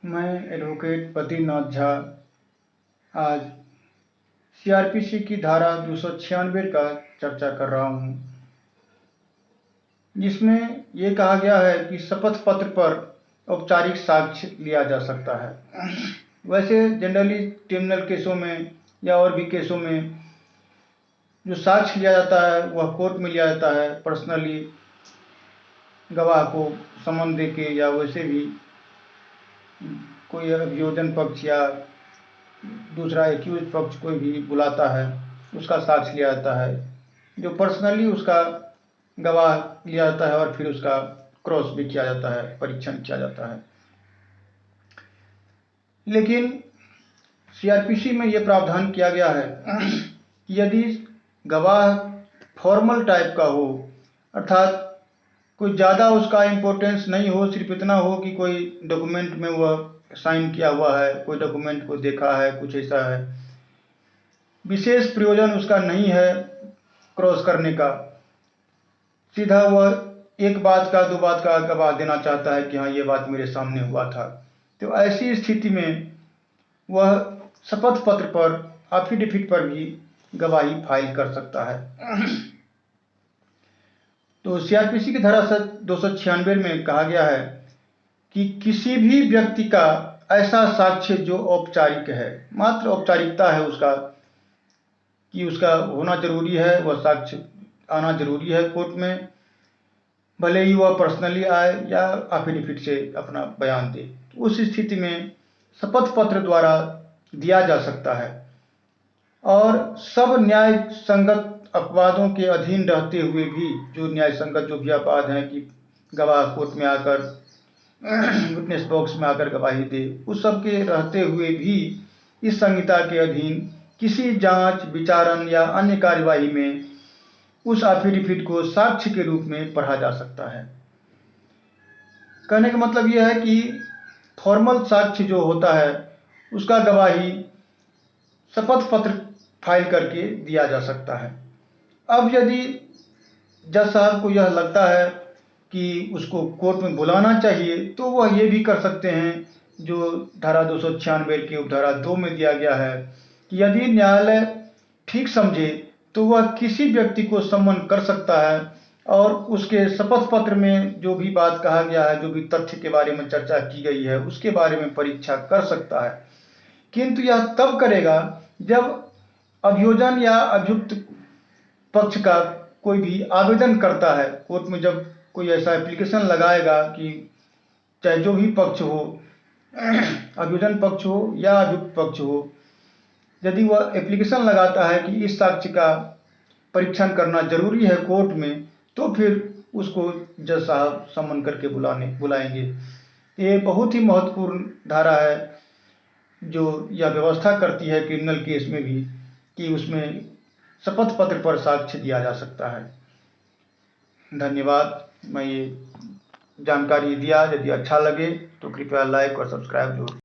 मैं एडवोकेट बद्रीनाथ झा आज सीआरपीसी की धारा 296 का चर्चा कर रहा हूं, जिसमें ये कहा गया है कि शपथ पत्र पर औपचारिक साक्ष्य लिया जा सकता है। वैसे जनरली क्रिमिनल केसों में या और भी केसों में जो साक्ष्य लिया जाता है वह कोर्ट में लिया जाता है, पर्सनली गवाह को समन दे के, या वैसे भी कोई अभियोजन पक्ष या दूसरा एक्यूज पक्ष कोई भी बुलाता है, उसका साक्ष्य लिया जाता है, जो पर्सनली उसका गवाह लिया जाता है और फिर उसका क्रॉस भी किया जाता है, परीक्षण किया जाता है। लेकिन सीआरपीसी में यह प्रावधान किया गया है कि यदि गवाह फॉर्मल टाइप का हो, अर्थात कोई ज़्यादा उसका इम्पोर्टेंस नहीं हो, सिर्फ इतना हो कि कोई डॉक्यूमेंट में वह साइन किया हुआ है, कोई डॉक्यूमेंट को देखा है, कुछ ऐसा है, विशेष प्रयोजन उसका नहीं है क्रॉस करने का, सीधा वह एक बात का 2 बात का गवाह देना चाहता है कि हाँ ये बात मेरे सामने हुआ था, तो ऐसी स्थिति में वह शपथ पत्र पर, एफिडेविट पर भी गवाही फाइल कर सकता है। तो सीआरपीसी की धारा 296 में कहा गया है कि किसी भी व्यक्ति का ऐसा साक्ष्य जो औपचारिक है, मात्र औपचारिकता है उसका, कि उसका होना जरूरी है, वह साक्ष्य आना जरूरी है कोर्ट में, भले ही वह पर्सनली आए या एफिडेविट से अपना बयान दे, उस स्थिति में शपथ पत्र द्वारा दिया जा सकता है और सब न्याय संगत अपवादों के अधीन रहते हुए भी, जो न्याय संगत जो भी अपवाद हैं कि गवाह कोर्ट में आकर विटनेस बॉक्स में आकर गवाही दे, उस सब के रहते हुए भी इस संहिता के अधीन किसी जांच, विचारण या अन्य कार्यवाही में उस एफिडेविट को साक्ष्य के रूप में पढ़ा जा सकता है। कहने का मतलब यह है कि फॉर्मल साक्ष्य जो होता है उसका गवाही शपथ पत्र फाइल करके दिया जा सकता है। अब यदि जज साहब को यह लगता है कि उसको कोर्ट में बुलाना चाहिए, तो वह ये भी कर सकते हैं जो धारा 296 के उपधारा 2 में दिया गया है कि यदि न्यायालय ठीक समझे तो वह किसी व्यक्ति को सम्मन कर सकता है और उसके शपथ पत्र में जो भी बात कहा गया है, जो भी तथ्य के बारे में चर्चा की गई है, उसके बारे में परीक्षा कर सकता है। किंतु यह तब करेगा जब अभियोजन या अभियुक्त पक्ष का कोई भी आवेदन करता है कोर्ट में, जब कोई ऐसा एप्लीकेशन लगाएगा कि चाहे जो भी पक्ष हो, अभियोजन पक्ष हो या अभियुक्त पक्ष हो, यदि वह एप्लीकेशन लगाता है कि इस साक्ष्य का परीक्षण करना जरूरी है कोर्ट में, तो फिर उसको जज साहब सम्मन करके बुलाएंगे। ये बहुत ही महत्वपूर्ण धारा है जो यह व्यवस्था करती है क्रिमिनल केस में भी कि उसमें शपथ पत्र पर साक्ष्य दिया जा सकता है। धन्यवाद। मैं ये जानकारी दिया, यदि अच्छा लगे तो कृपया लाइक और सब्सक्राइब जरूर।